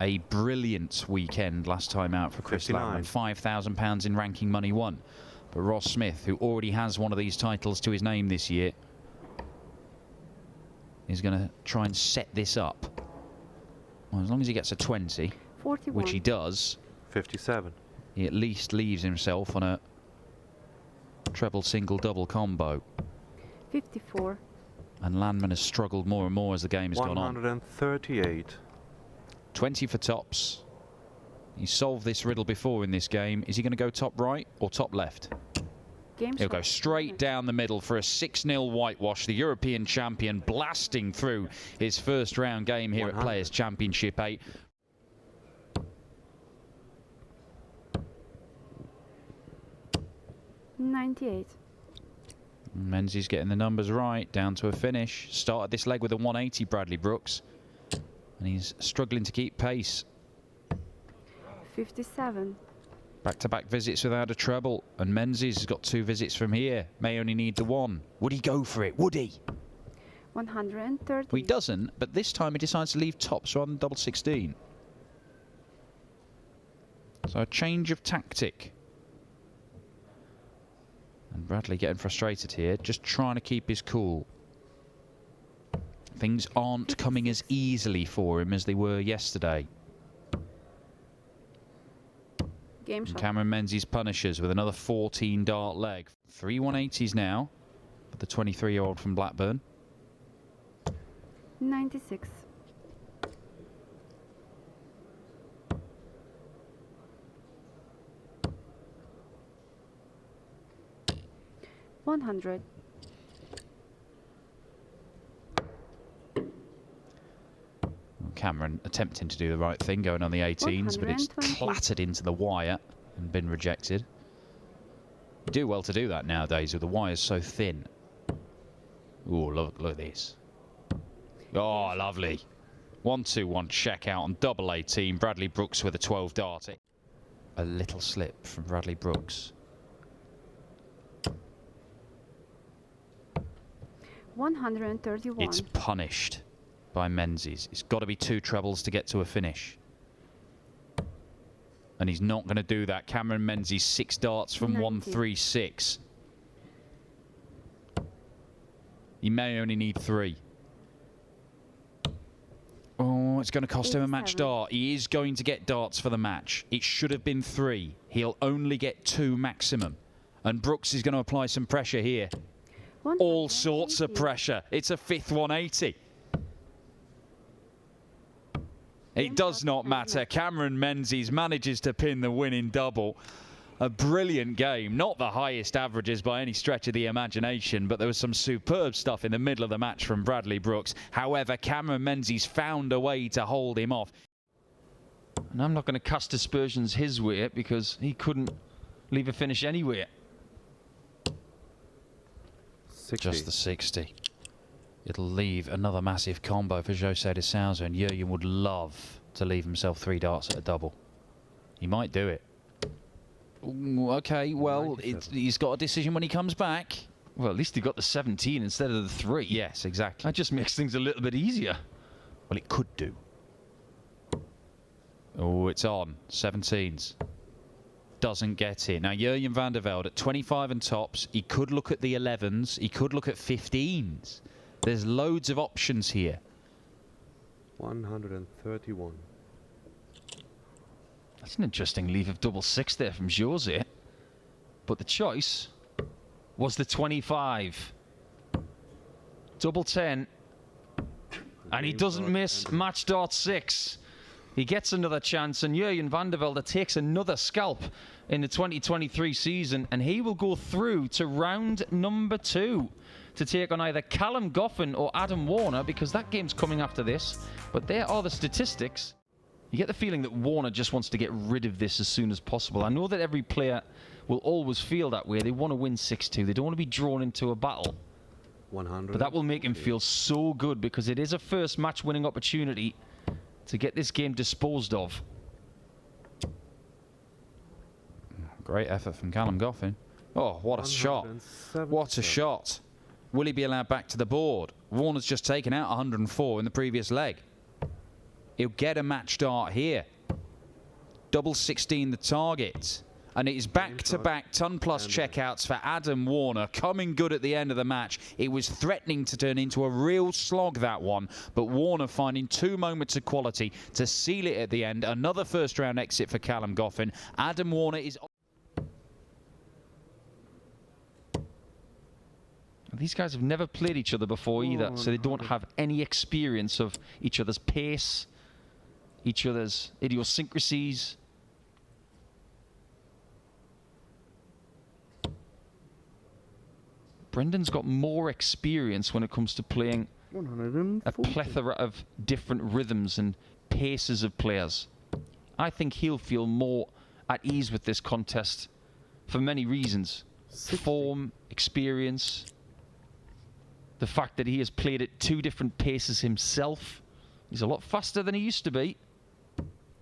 a brilliant weekend last time out for Chris Landman. £5,000 in ranking money won. But Ross Smith, who already has one of these titles to his name this year, is going to try and set this up. Well, as long as he gets a 20, 41. which he does, 57. he at least leaves himself on a treble, single, double combo. 54. And Landman has struggled more and more as the game has gone on. 138. 20 for tops. He solved this riddle before in this game. Is he going to go top right or top left? He'll go straight down the middle for a 6-0 whitewash. The European champion blasting through his first round game here 100. at Players Championship 8. $98. Menzies getting the numbers right, down to a finish. Started this leg with a 180, Bradley Brooks. And he's struggling to keep pace. 57. Back-to-back visits without a treble. And Menzies has got 2 visits from here. May only need the 1. Would he go for it? Would he? 130. Well, he doesn't, but this time he decides to leave tops rather than double 16. So a change of tactic. And Bradley getting frustrated here, just trying to keep his cool. Things aren't coming as easily for him as they were yesterday. Game shot. Cameron Menzies punishes with another 14 dart leg. 3 180s now for the 23-year-old from Blackburn. 96. $100. Cameron attempting to do the right thing, going on the 18s, but it's 120. clattered into the wire and been rejected. You do well to do that nowadays with the wires so thin. Oh, look at this. Oh, lovely. 1-2-1 check out on double 18. Bradley Brooks with a 12 dart. A little slip from Bradley Brooks. 131. It's punished by Menzies. It's got to be 2 trebles to get to a finish. And he's not going to do that. Cameron Menzies 6 darts from 136. He may only need 3. Oh, it's going to cost him a match dart. He is going to get darts for the match. It should have been 3. He'll only get 2 maximum. And Brooks is going to apply some pressure here. All sorts of pressure. It's a 5th 180. It does not matter. Cameron Menzies manages to pin the winning double. A brilliant game. Not the highest averages by any stretch of the imagination, but there was some superb stuff in the middle of the match from Bradley Brooks. However, Cameron Menzies found a way to hold him off. And I'm not going to cast aspersions his way because he couldn't leave a finish anywhere. 60. Just the 60. It'll leave another massive combo for Jose de Souza, and Gerwen would love to leave himself 3 darts at a double. He might do it. Ooh, okay, well, he's got a decision when he comes back. Well, at least he got the 17 instead of the 3. Yes, exactly. That just makes things a little bit easier. Well, it could do. Oh, it's on. 17s. Doesn't get in. Now, Gerwen Vandenbogaerde at 25 and tops. He could look at the 11s. He could look at 15s. There's loads of options here. 131. That's an interesting leave of double 6 there from Jose. But the choice was the 25. Double 10. And he doesn't miss match dart 6. He gets another chance, and Gerwen Vandenbogaerde takes another scalp in the 2023 season, and he will go through to round number 2 to take on either Callum Goffin or Adam Warner, because that game's coming after this. But there are the statistics. You get the feeling that Warner just wants to get rid of this as soon as possible. I know that every player will always feel that way. They want to win 6-2. They don't want to be drawn into a battle. 100. But that will make him feel so good, because it is a first match winning opportunity to get this game disposed of. Great effort from Callum Goffin. Oh, what a shot. What a shot. Will he be allowed back to the board? Warner's just taken out 104 in the previous leg. He'll get a match start here. Double 16 the target. And it is back-to-back ton-plus checkouts for Adam Warner. Coming good at the end of the match. It was threatening to turn into a real slog, that one. But Warner finding 2 moments of quality to seal it at the end. Another first-round exit for Callum Goffin. Adam Warner is... These guys have never played each other before either, so they don't have any experience of each other's pace, each other's idiosyncrasies. Brendan's got more experience when it comes to playing a plethora of different rhythms and paces of players. I think he'll feel more at ease with this contest for many reasons. 60. Form, experience, the fact that he has played at 2 different paces himself. He's a lot faster than he used to be.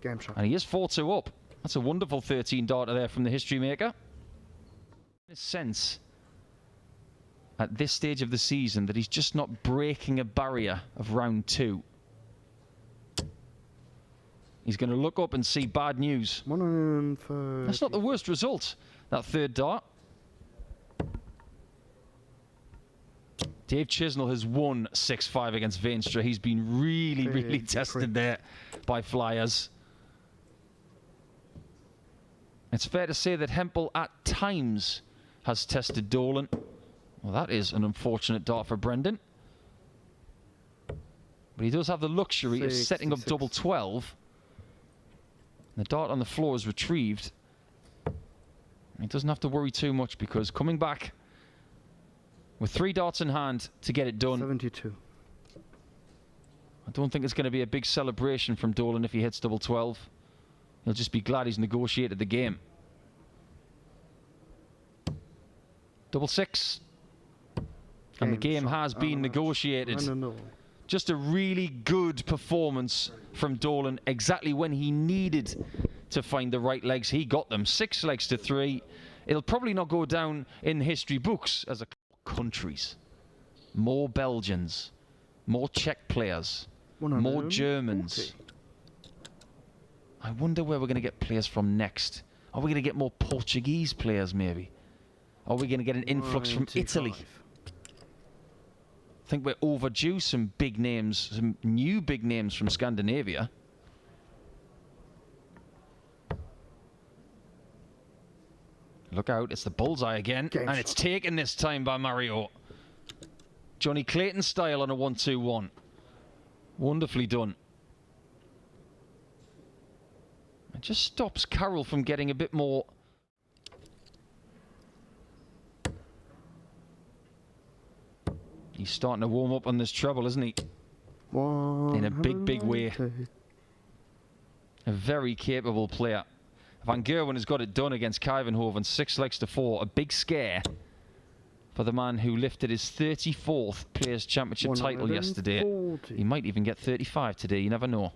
Game shot. And he is 4-2 up. That's a wonderful 13-darter there from the history maker. In a sense, at this stage of the season, that he's just not breaking a barrier of round 2. He's going to look up and see bad news. 130. That's not the worst result, that 3rd dart. Dave Chisnall has won 6-5 against Veenstra. He's been really tested there by flyers. It's fair to say that Hempel at times has tested Dolan. Well, that is an unfortunate dart for Brendan. But he does have the luxury of setting up double 12. The dart on the floor is retrieved. He doesn't have to worry too much because coming back with 3 darts in hand to get it done. 72. I don't think it's going to be a big celebration from Dolan if he hits double 12. He'll just be glad he's negotiated the game. Double 6. And the game has been negotiated. Just a really good performance from Dolan, exactly when he needed to find the right legs. He got them. 6 legs to 3. It'll probably not go down in history books as a countries. More Belgians, more Czech players, more Germans. I wonder where we're going to get players from next. Are we going to get more Portuguese players maybe? Are we going to get an influx from Italy? I think we're overdue some big names, some new big names from Scandinavia. Look out, it's the bullseye again. And it's taken this time by Mario. Johnny Clayton style on a 1-2-1. Wonderfully done. It just stops Carroll from getting a bit more... He's starting to warm up on this treble, isn't he? In a big way. A very capable player. Van Gerwen has got it done against Kuyvenhoven. 6 legs to 4. A big scare for the man who lifted his 34th Players' Championship title yesterday. He might even get 35 today. You never know.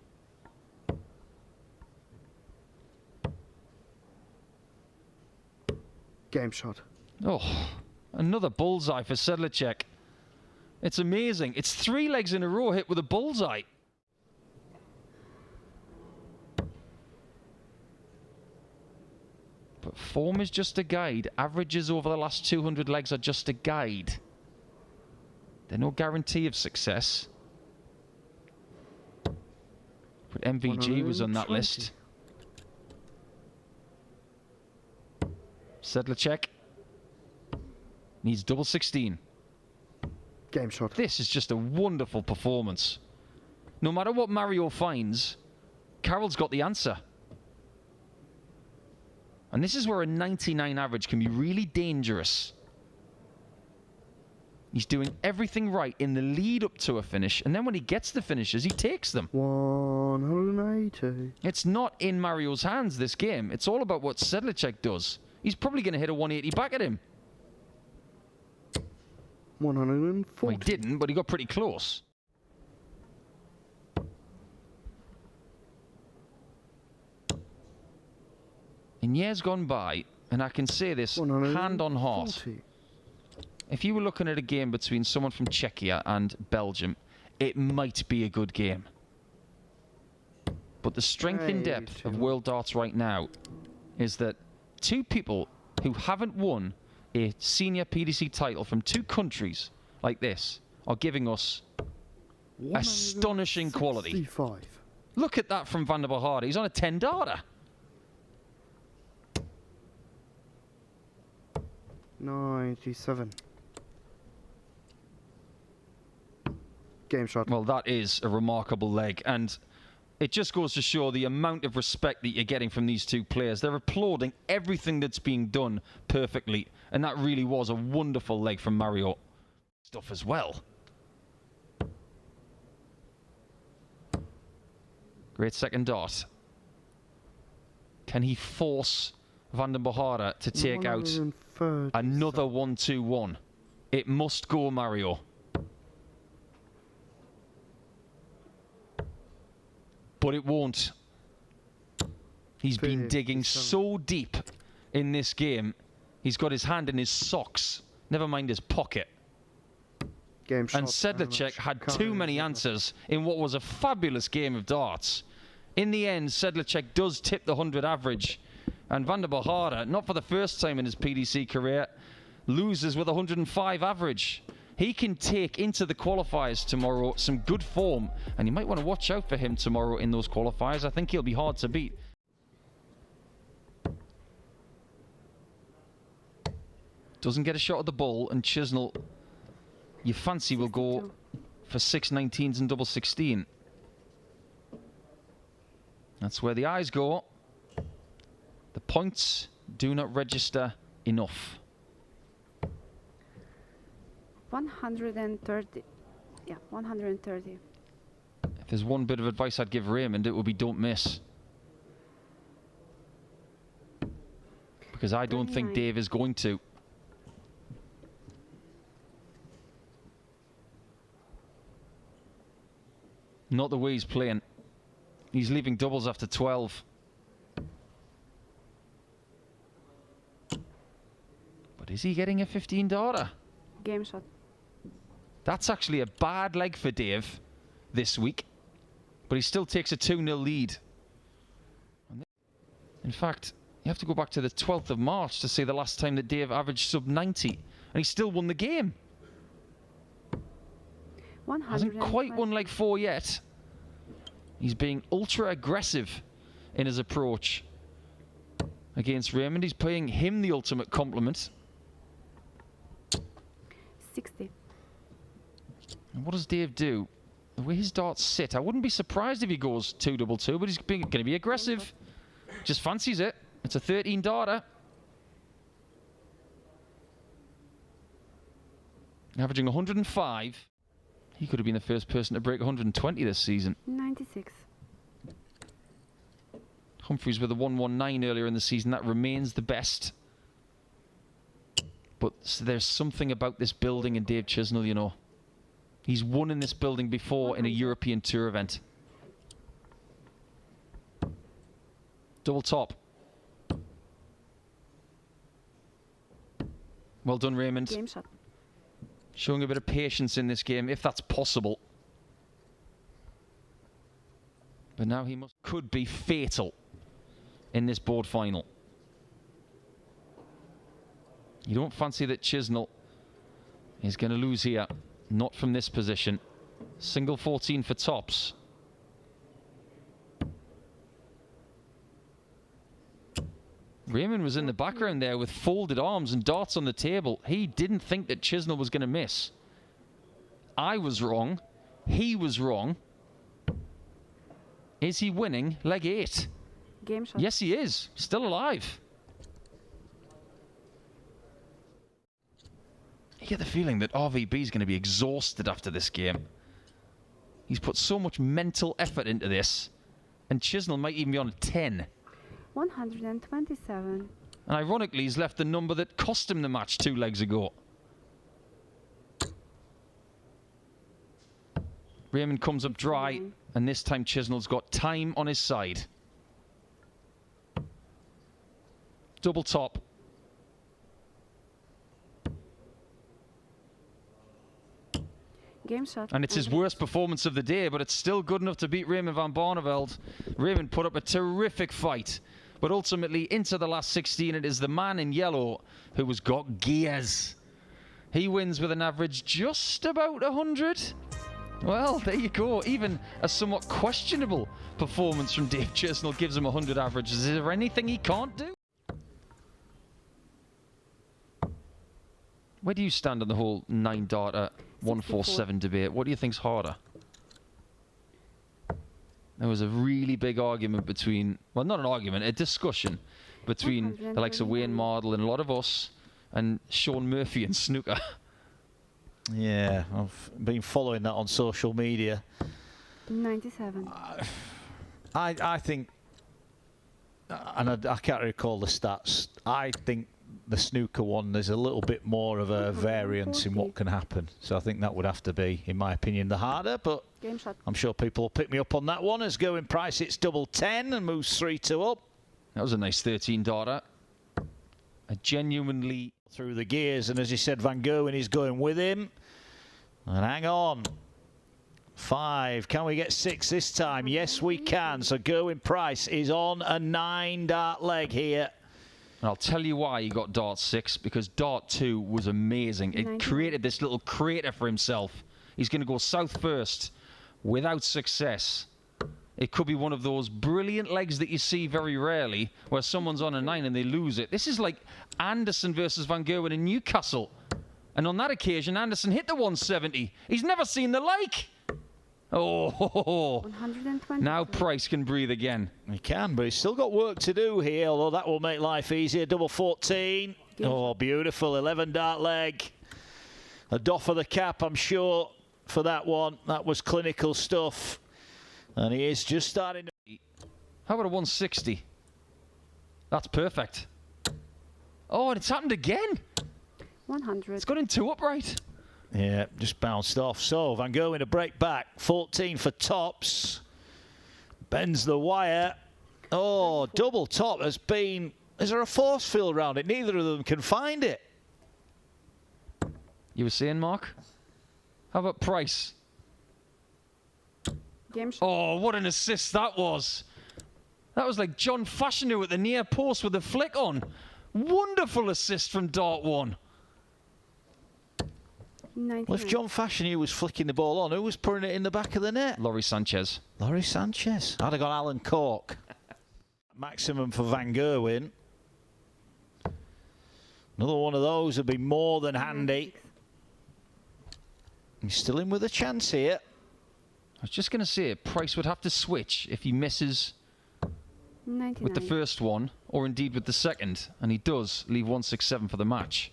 Game shot. Oh, another bullseye for Sedlacek. It's amazing. It's 3 legs in a row hit with a bullseye. But form is just a guide. Averages over the last 200 legs are just a guide. They're no guarantee of success. But MVG was on that list. Sedlacek needs double 16. Game shot. This is just a wonderful performance. No matter what Mario finds, Carroll's got the answer. And this is where a 99 average can be really dangerous. He's doing everything right in the lead up to a finish, and then when he gets the finishes, he takes them. 180. It's not in Mario's hands, this game. It's all about what Sedlacek does. He's probably going to hit a 180 back at him. 140. Well, he didn't, but he got pretty close. In years gone by, and I can say this hand on heart, if you were looking at a game between someone from Czechia and Belgium, it might be a good game. But the strength in depth of world darts right now is that two people who haven't won a senior PDC title from two countries like this are giving us astonishing quality. 65. Look at that from Vandenbogaerde. He's on a 10-darter. 97. Game shot. Well, that is a remarkable leg, and it just goes to show the amount of respect that you're getting from these two players. They're applauding everything that's being done perfectly, and that really was a wonderful leg from Mario. Stuff as well. Great second dart. Can he force Vandenbogaerde to take out another 1-2-1? It must go, Mario. But it won't. He's been digging so deep in this game. He's got his hand in his socks, never mind his pocket. Game shot. And Sedlacek had too many answers in what was a fabulous game of darts. In the end, Sedlacek does tip the 100 average. And Vandenbogaerde, not for the first time in his PDC career, loses with 105 average. He can take into the qualifiers tomorrow some good form, and you might want to watch out for him tomorrow in those qualifiers. I think he'll be hard to beat. Doesn't get a shot at the ball, and Chisnall, you fancy, will go for 619s and double 16. That's where the eyes go. The points do not register enough. 130. Yeah, 130. If there's one bit of advice I'd give Raymond, it would be don't miss. Because I don't think Dave is going to. Not the way he's playing. He's leaving doubles after 12. But is he getting a 15-darter? Game shot. That's actually a bad leg for Dave this week. But he still takes a 2-0 lead. In fact, you have to go back to the 12th of March to see the last time that Dave averaged sub 90. And he still won the game. Hasn't quite won leg 4 yet. He's being ultra aggressive in his approach against Raymond. He's paying him the ultimate compliment. 60. And what does Dave do? The way his darts sit, I wouldn't be surprised if he goes 2-2-2, but he's going to be aggressive. Just fancies it. It's a 13-darter. Averaging 105. He could have been the first person to break 120 this season. 96. Humphreys with a 119 earlier in the season. That remains the best. But there's something about this building and Dave Chisnall, you know. He's won in this building before in a European Tour event. Double top. Well done, Raymond. Game shot. Showing a bit of patience in this game, if that's possible. But now he could be fatal in this board final. You don't fancy that Chisnall is going to lose here. Not from this position. Single 14 for tops. Raymond was in the background there with folded arms and darts on the table. He didn't think that Chisnall was going to miss. I was wrong. He was wrong. Is he winning leg 8? Game shot. Yes, he is. Still alive. You get the feeling that RVB is going to be exhausted after this game. He's put so much mental effort into this. And Chisnall might even be on a 10. 127. And ironically, he's left the number that cost him the match 2 legs ago. Raymond comes up dry, and this time Chisnall's got time on his side. Double top. Game shot. And it's his worst performance of the day, but it's still good enough to beat Raymond van Barneveld. Raymond put up a terrific fight, but ultimately into the last 16, it is the man in yellow who has got gears. He wins with an average just about 100. Well, there you go. Even a somewhat questionable performance from Dave Chisnall gives him 100 average. Is there anything he can't do? Where do you stand on the whole 9-darter 147 debate? What do you think's harder? There was a really big argument between, well, not an argument, a discussion between the likes of Wayne Mardle and a lot of us and Sean Murphy and snooker. Yeah, I've been following that on social media. 97. I think, and I can't recall the stats, I think the snooker one, there's a little bit more of a variance in what can happen. So I think that would have to be, in my opinion, the harder. But Game shot. I'm sure people will pick me up on that one. As Gerwen price, it's double 10 and moves 3-2 up. That was a nice 13-darter. A genuinely... Through the gears, and as he said, Van Gerwen is going with him. And hang on. 5. Can we get 6 this time? Yes, we can. So Gerwen Price is on a 9-dart leg here. And I'll tell you why he got dart 6, because dart 2 was amazing. It created this little crater for himself. He's going to go south first without success. It could be one of those brilliant legs that you see very rarely, where someone's on a 9 and they lose it. This is like Anderson versus Van Gerwen in Newcastle. And on that occasion, Anderson hit the 170. He's never seen the like. Oh, 120. now Price can breathe again. He can, but he's still got work to do here, although that will make life easier. Double 14. Oh, beautiful. 11-dart leg. A doff of the cap, I'm sure, for that one. That was clinical stuff. And he is just starting to... How about a 160? That's perfect. Oh, and it's happened again. 100. It's got in 2 upright. Yeah, just bounced off. So Van Gerwen to break back. 14 for tops. Bends the wire. Oh, double top has been... Is there a force field around it? Neither of them can find it. You were saying, Mark? How about Price? Game shot. Oh, what an assist that was. That was like John Fashanu at the near post with the flick on. Wonderful assist from Dart 1. 99. Well, if John Fashanu was flicking the ball on, who was putting it in the back of the net? Laurie Sanchez. Laurie Sanchez. I'd have gone Alan Cork. Maximum for Van Gerwen. Another one of those would be more than handy. He's still in with a chance here. I was just going to say, Price would have to switch if he misses 99. with the first one, or indeed with the second, and he does leave 167 for the match.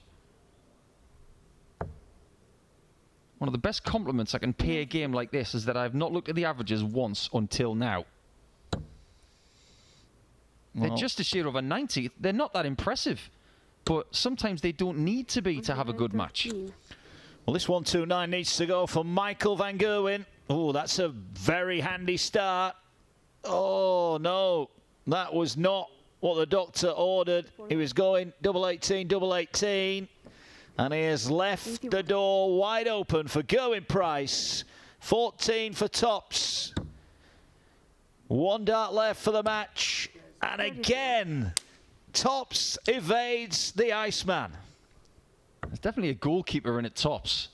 One of the best compliments I can pay a game like this is that I've not looked at the averages once until now. Well, They're just a shade over 90. They're not that impressive, but sometimes they don't need to be to have a good match. 113. well, this 129 needs to go for Michael Van Gerwen. Oh, that's a very handy start. Oh, no. That was not what the doctor ordered. He was going double 18, double 18. And he has left the door wide open for Gerwen Price. 14 for tops. 1 dart left for the match. And again, tops evades the Iceman. There's definitely a goalkeeper in at tops.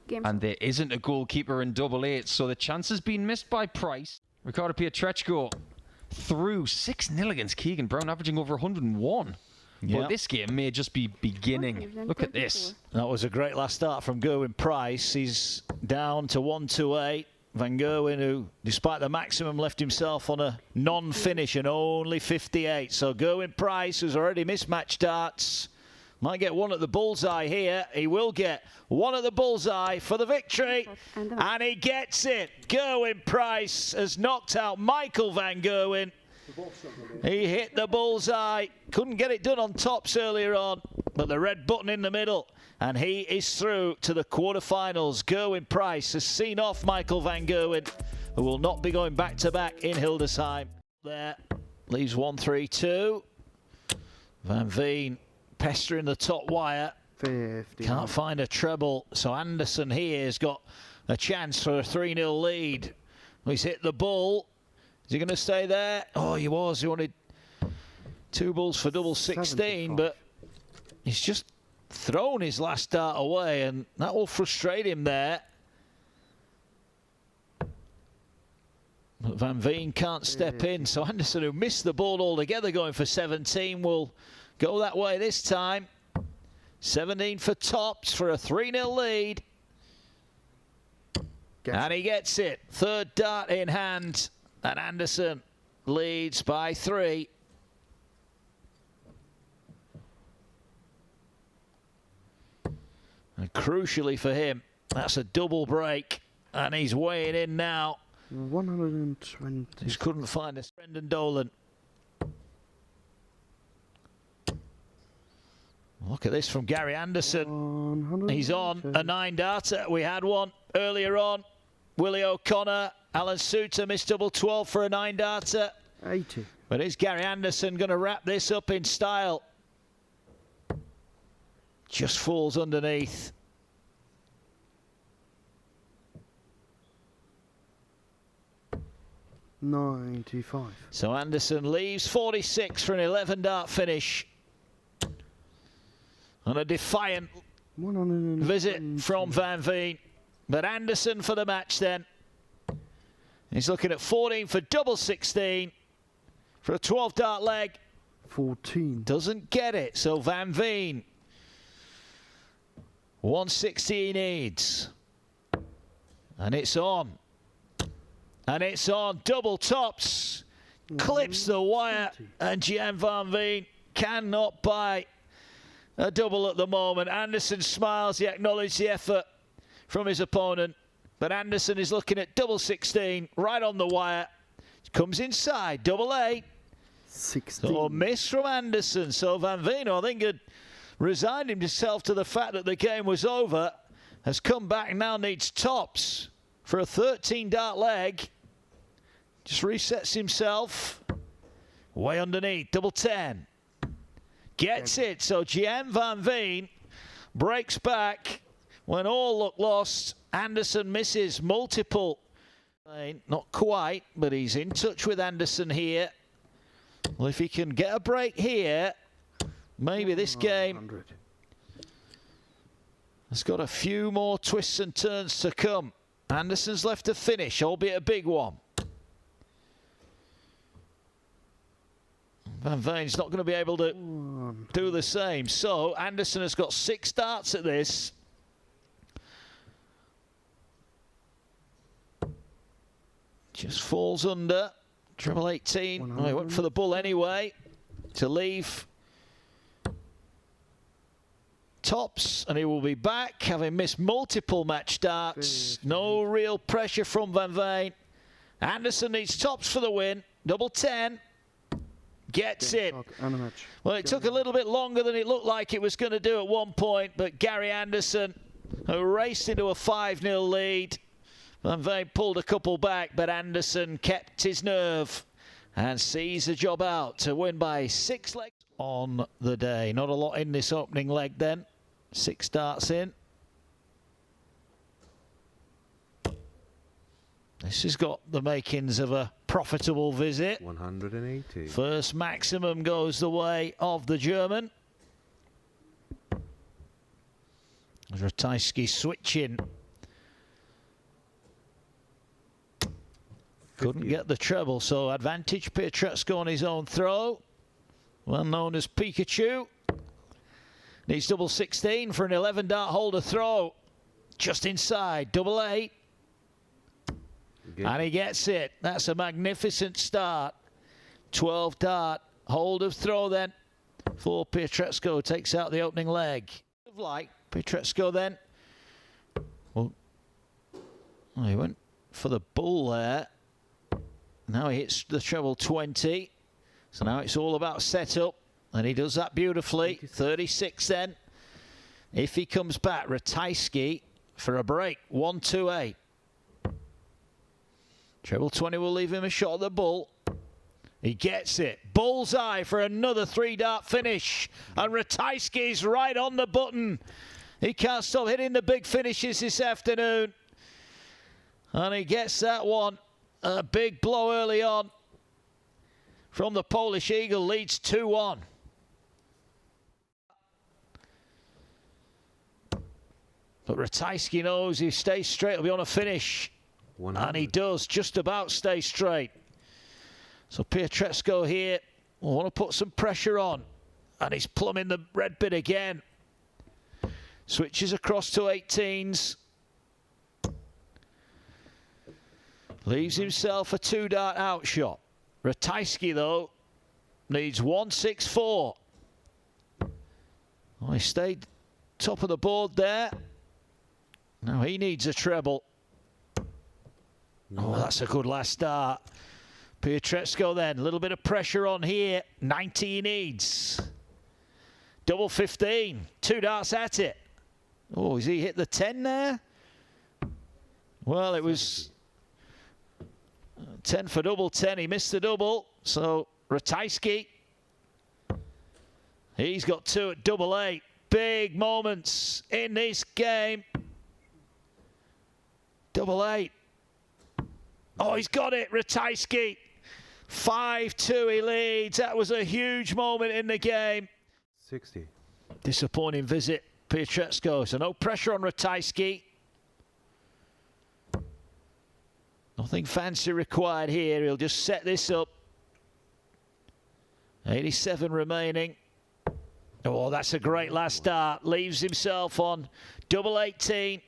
Game And there isn't a goalkeeper in double 8, so the chance has been missed by Price. Ricardo Pietreczko through 6-0 against Keegan Brown, averaging over 101. Yep. But this game may just be beginning. Look at this. That was a great last start from Gerwen Price. He's down to 128. Van Gerwen, who, despite the maximum, left himself on a non-finish and only 58. So Gerwen Price, who's already missed match darts, might get one at the bullseye here. He will get one at the bullseye for the victory. And he gets it. Gerwen Price has knocked out Michael Van Gerwen. He hit the bullseye. Couldn't get it done on tops earlier on, but the red button in the middle. And he is through to the quarterfinals. Gerwen Price has seen off Michael Van Gerwen, who will not be going back-to-back in Hildesheim. There, leaves 1-3-2. Van Veen pestering the top wire. 50. Can't find a treble, so Anderson here has got a chance for a 3-0 lead. He's hit the bull. Is he going to stay there? Oh, he was. He wanted 2 bulls for double 16, 75. but he's just thrown his last dart away, and that will frustrate him there. But Van Veen can't step in, so Anderson, who missed the ball altogether going for 17, will go that way this time. 17 for tops for a 3-0 lead. And he gets it. 3rd dart in hand, and Anderson leads by 3. And crucially for him, that's a double break, and he's weighing in now. 120. Just couldn't find a Brendan Dolan. Look at this from Gary Anderson. He's on a 9-darter. We had one earlier on. Willie O'Connor, Alan Suter missed double 12 for a 9-darter. 80. But is Gary Anderson going to wrap this up in style? Just falls underneath. $95. So Anderson leaves 46 for an 11-dart finish. And a defiant visit from Van Veen. But Anderson for the match then. He's looking at 14 for double 16 for a 12-dart leg. 14. Doesn't get it. So Van Veen, 160 he needs. And it's on. And it's on. Double tops. Clips the wire. And Jan Van Veen cannot buy a double at the moment. Anderson smiles. He acknowledged the effort from his opponent. But Anderson is looking at double 16. Right on the wire. Comes inside. Double 8. 16. So a miss from Anderson. So Van Veen, I think, had resigned himself to the fact that the game was over. Has come back and now needs tops for a 13-dart leg. Just resets himself. Way underneath. Double 10. Gets it. So Jan Van Veen breaks back when all look lost. Anderson misses multiple. Not quite, but he's in touch with Anderson here. Well, if he can get a break here, maybe this game 100. has got a few more twists and turns to come. Anderson's left to finish, albeit a big one. Van Veen's not going to be able to do the same. So Anderson has got 6 darts at this. Just falls under. Treble 18. Oh, he went for the bull anyway to leave tops, and he will be back, having missed multiple match darts. No real pressure from Van Veen. Anderson needs tops for the win. Double 10. Gets it. Well, it took a little bit longer than it looked like it was going to do at one point, but Gary Anderson, who raced into a 5-0 lead. Van Veen pulled a couple back, but Anderson kept his nerve and sees the job out to win by 6 legs on the day. Not a lot in this opening leg then. 6 darts in. This has got the makings of a profitable visit. 180. First maximum goes the way of the German. Ratajski switching. Couldn't get the treble, so advantage Pietreczko on his own throw. Well known as Pikachu. Needs double 16 for an 11-dart holder throw. Just inside, double 8. And he gets it. That's a magnificent start. 12-dart hold of throw then for Pietreczko. Takes out the opening leg. Like Pietreczko then. Well, he went for the bull there. Now he hits the treble 20. So now it's all about setup. And he does that beautifully. 36 then. If he comes back, Ratajski for a break. 1-2-8. Treble 20 will leave him a shot at the bull. He gets it. Bullseye for another 3-dart finish. And Ratajski's right on the button. He can't stop hitting the big finishes this afternoon. And he gets that one. A big blow early on from the Polish Eagle, leads 2-1. But Ratajski knows he stays straight, he'll be on a finish. 100. And he does just about stay straight. So Pietreczko here will want to put some pressure on. And he's plumbing the red bit again. Switches across to 18s. Leaves himself a 2-dart outshot. Ratajski, though, needs 164. Well, he stayed top of the board there. Now he needs a treble. Oh, that's a good last start. Pietreczko then, a little bit of pressure on here. 90 he needs. Double 15, 2 darts at it. Oh, has he hit the 10 there? Well, it was 10 for double 10. He missed the double. So Ratajski, he's got 2 at double 8. Big moments in this game. Double 8. Oh, he's got it, Ratajski. 5-2 he leads. That was a huge moment in the game. 60. Disappointing visit, Pietreczko. So no pressure on Ratajski. Nothing fancy required here. He'll just set this up. 87 remaining. Oh, that's a great last start. Leaves himself on double 18.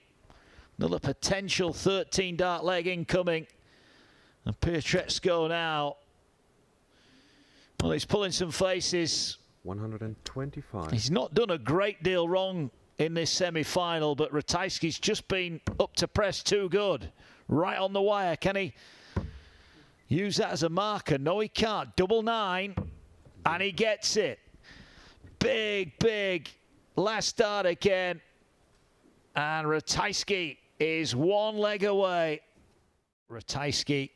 Another potential 13-dart leg incoming. And Pietreczko now. Well, he's pulling some faces. 125. He's not done a great deal wrong in this semi-final, but Ratajski's just been up to press too good. Right on the wire. Can he use that as a marker? No, he can't. Double 9, and he gets it. Big, big last start again. And Ratajski is 1 leg away. Ratajski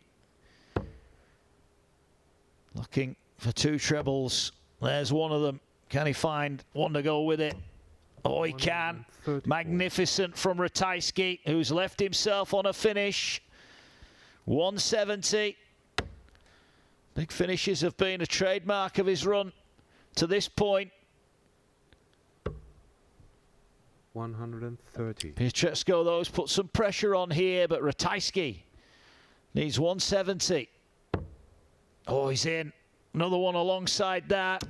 looking for 2 trebles. There's one of them. Can he find one to go with it? Oh, he can. Magnificent from Ratajski, who's left himself on a finish. 170. Big finishes have been a trademark of his run to this point. 130. Pietreczko, though, has put some pressure on here, but Ratajski needs 170. Oh, he's in. Another one alongside that.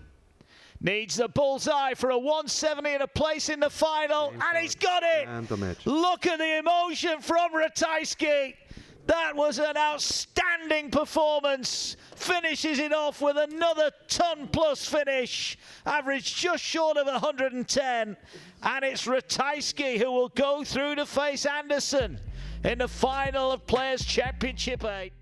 Needs the bullseye for a 170 and a place in the final, and he's got it! And the match. Look at the emotion from Ratajski. That was an outstanding performance. Finishes it off with another ton-plus finish. Average just short of 110. And it's Ratajski who will go through to face Anderson in the final of Players' Championship 8.